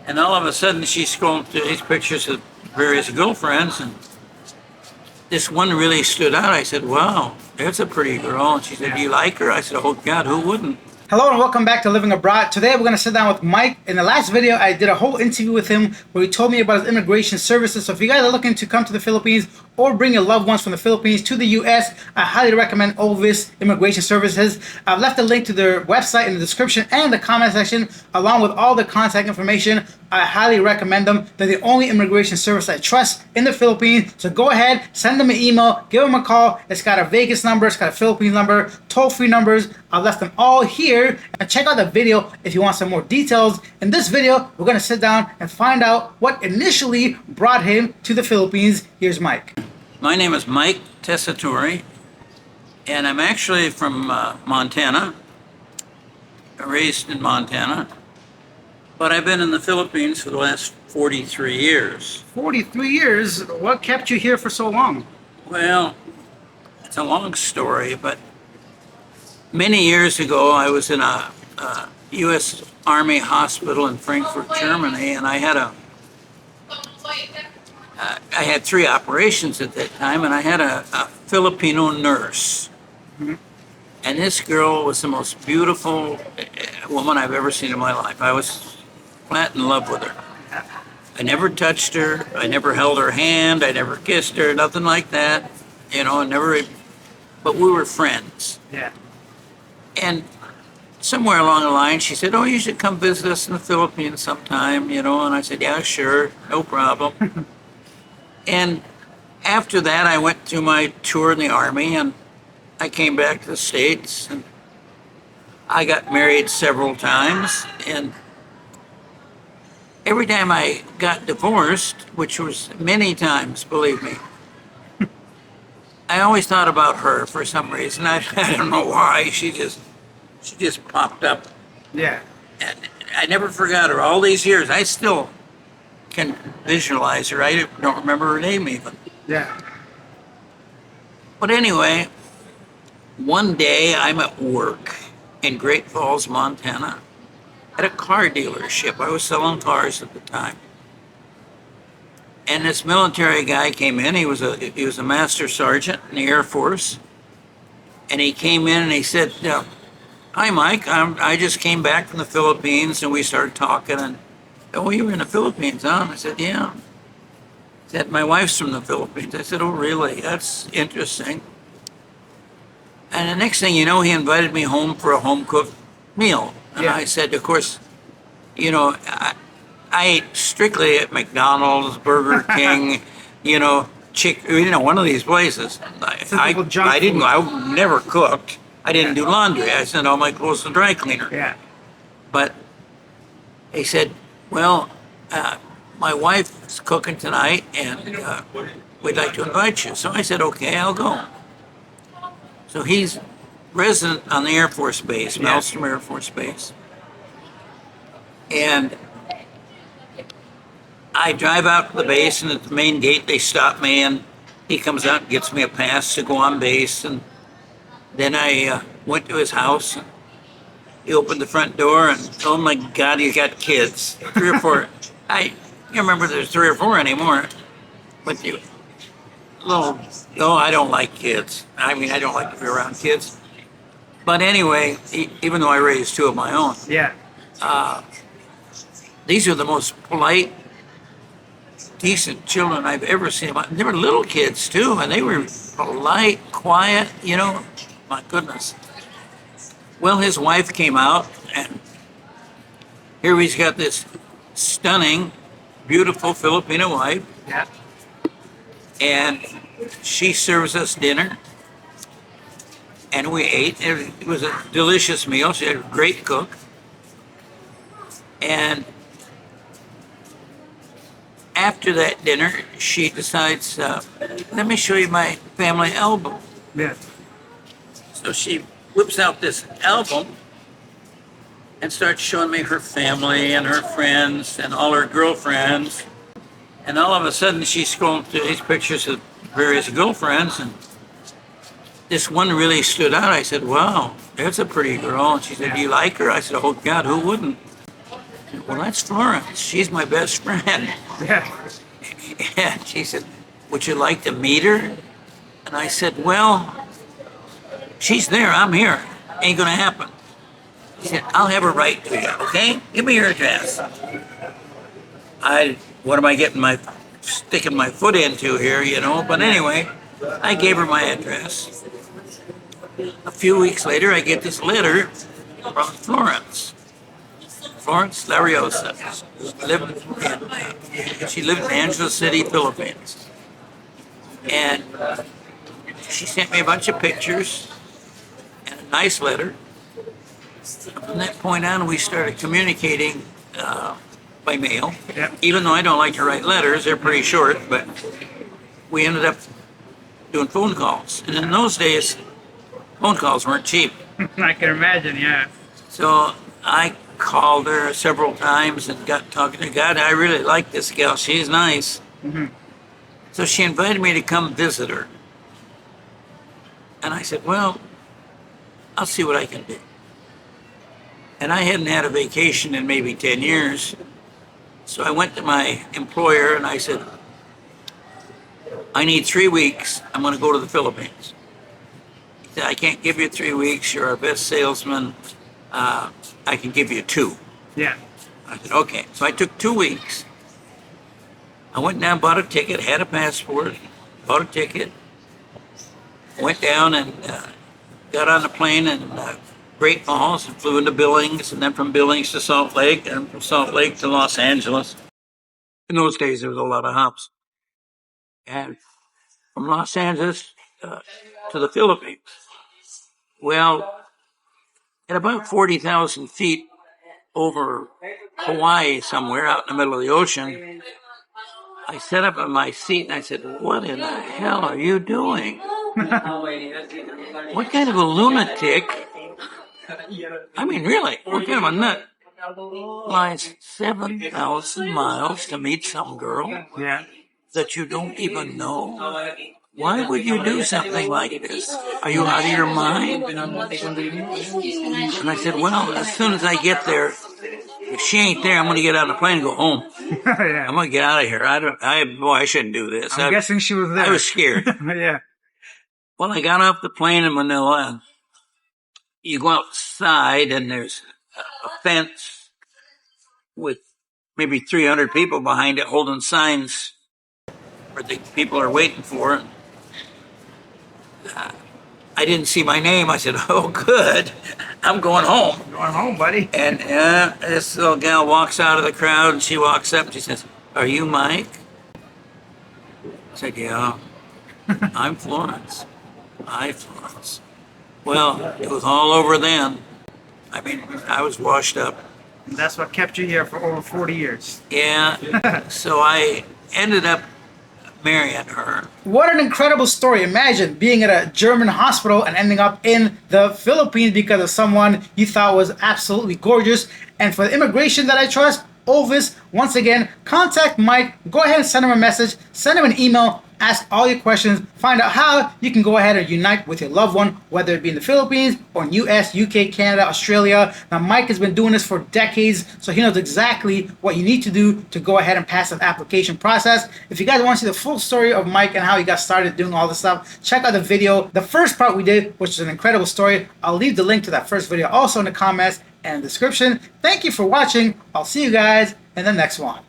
And all of a sudden, she's scrolling through these pictures of various girlfriends, and this one really stood out. I said, wow, that's a pretty girl. And she said, do you like her? I said, oh, God, who wouldn't? Hello and welcome back to Living Abroad. Today we're going to sit down with Mike. In the last video, I did a whole interview with him where he told me about his immigration services. So if you guys are looking to come to the Philippines or bring your loved ones from the Philippines to the US, I highly recommend Olvis Immigration Services. I've left a link to their website in the description and the comment section along with all the contact information. I highly recommend them. They're the only immigration service I trust in the Philippines. So go ahead, send them an email, give them a call. It's got a Vegas number, it's got a Philippines number, toll-free numbers. I've left them all here. And check out the video if you want some more details. In this video, we're going to sit down and find out what initially brought him to the Philippines. Here's Mike. My name is Mike Tessitore, and I'm actually from Montana, raised in Montana. But I've been in the Philippines for the last 43 years. 43 years? What kept you here for so long? Well, it's a long story, but many years ago I was in a U.S. Army hospital in Frankfurt, Germany, and I had 3 operations at that time, and I had a Filipino nurse. Mm-hmm. And this girl was the most beautiful woman I've ever seen in my life. I was flat in love with her. I never touched her. I never held her hand. I never kissed her. Nothing like that. You know, but we were friends. Yeah. And somewhere along the line, she said, oh, you should come visit us in the Philippines sometime, you know. And I said, yeah, sure, no problem. And after that, I went through my tour in the Army, and I came back to the States, and I got married several times, and every time I got divorced, which was many times, believe me, I always thought about her for some reason. I don't know why. She just popped up. Yeah. And I never forgot her. All these years, I still can visualize her. I don't remember her name even. Yeah. But anyway, one day I'm at work in Great Falls, Montana, at a car dealership. I was selling cars at the time. And this military guy came in. He was a master sergeant in the Air Force. And he came in and he said, hi, Mike, I just came back from the Philippines. And we started talking. And, oh, you were in the Philippines, huh? I said, yeah. He said, my wife's from the Philippines. I said, oh, really? That's interesting. And the next thing you know, he invited me home for a home-cooked meal. And Yeah. I said, of course, you know, I ate strictly at McDonald's, Burger King, you know, one of these places. I never cooked. I didn't do laundry. I sent all my clothes to the dry cleaner. Yeah. But he said, well, my wife's cooking tonight, and we'd like to invite you. So I said, okay, I'll go. So he's resident on the Air Force Base, Maelstrom Air Force Base. And I drive out to the base, and at the main gate, they stop me, and he comes out and gets me a pass to go on base. And then I went to his house, and he opened the front door, and oh my God, he's got kids. 3 or 4. I can't remember if there's 3 or 4 anymore. But I don't like kids. I mean, I don't like to be around kids. But anyway, even though I raised 2 of my own, Yeah. these are the most polite, decent children I've ever seen. They were little kids too, and they were polite, quiet, you know. My goodness. Well, his wife came out, and here he's got this stunning, beautiful Filipino wife, Yeah. and she serves us dinner, and we ate. It was a delicious meal. She had a great cook, and after that dinner, she decides, let me show you my family album. Yeah. So she whips out this album and starts showing me her family and her friends and all her girlfriends. And all of a sudden, she's scrolling through these pictures of various girlfriends, and this one really stood out. I said, wow, that's a pretty girl. And she said, do you like her? I said, oh, God, who wouldn't? Well, that's Florence. She's my best friend. Yeah. And she said, would you like to meet her? And I said, well, she's there. I'm here. Ain't going to happen. She said, I'll have her write to you, okay? Give me your address. What am I sticking my foot into here, you know? But anyway, I gave her my address. A few weeks later, I get this letter from Florence. Florence Lariosa. She lived in Angelo City, Philippines. And she sent me a bunch of pictures and a nice letter. From that point on, we started communicating by mail. Yep. Even though I don't like to write letters, they're pretty short, but we ended up doing phone calls. And in those days, phone calls weren't cheap. I can imagine, yeah. So I called her several times and got talking to her. God, I really like this gal. She's nice. Mm-hmm. So she invited me to come visit her. And I said, well, I'll see what I can do. And I hadn't had a vacation in maybe 10 years. So I went to my employer and I said, I need 3 weeks. I'm going to go to the Philippines. He said, I can't give you 3 weeks. You're our best salesman. I can give you 2. Yeah. I said, okay. So I took 2 weeks. I went down, bought a ticket, had a passport, bought a ticket, went down and got on the plane in Great Falls and flew into Billings, and then from Billings to Salt Lake, and from Salt Lake to Los Angeles. In those days, there was a lot of hops. And from Los Angeles to the Philippines. Well, at about 40,000 feet over Hawaii somewhere out in the middle of the ocean, I sat up in my seat and I said, what in the hell are you doing? What kind of a lunatic? I mean, really, what kind of a nut flies 7,000 miles to meet some girl that you don't even know? Why would you do something like this? Are you out of your mind? And I said, well, as soon as I get there, if she ain't there, I'm going to get on the plane and go home. Yeah. I'm going to get out of here. I shouldn't do this. I'm guessing she was there. I was scared. Yeah. Well, I got off the plane in Manila, and you go outside and there's a fence with maybe 300 people behind it holding signs where the people are waiting for it. I didn't see my name. I said, oh, good. I'm going home. Going home, buddy. And this little gal walks out of the crowd, and she walks up and she says, are you Mike? I said, yeah. I'm Florence. Hi, Florence. Well, it was all over then. I mean, I was washed up. And that's what kept you here for over 40 years. Yeah. So I ended up marrying her. What an incredible story. Imagine being at a German hospital and ending up in the Philippines because of someone you thought was absolutely gorgeous. And for the immigration that I trust, Olvis, once again, contact Mike. Go ahead and send him a message. Send him an email. Ask all your questions. Find out how you can go ahead and unite with your loved one, whether it be in the Philippines or in US, UK, Canada, Australia. Now, Mike has been doing this for decades, so he knows exactly what you need to do to go ahead and pass that application process. If you guys want to see the full story of Mike and how he got started doing all this stuff, check out the video. The first part we did, which is an incredible story. I'll leave the link to that first video also in the comments and description. Thank you for watching. I'll see you guys in the next one.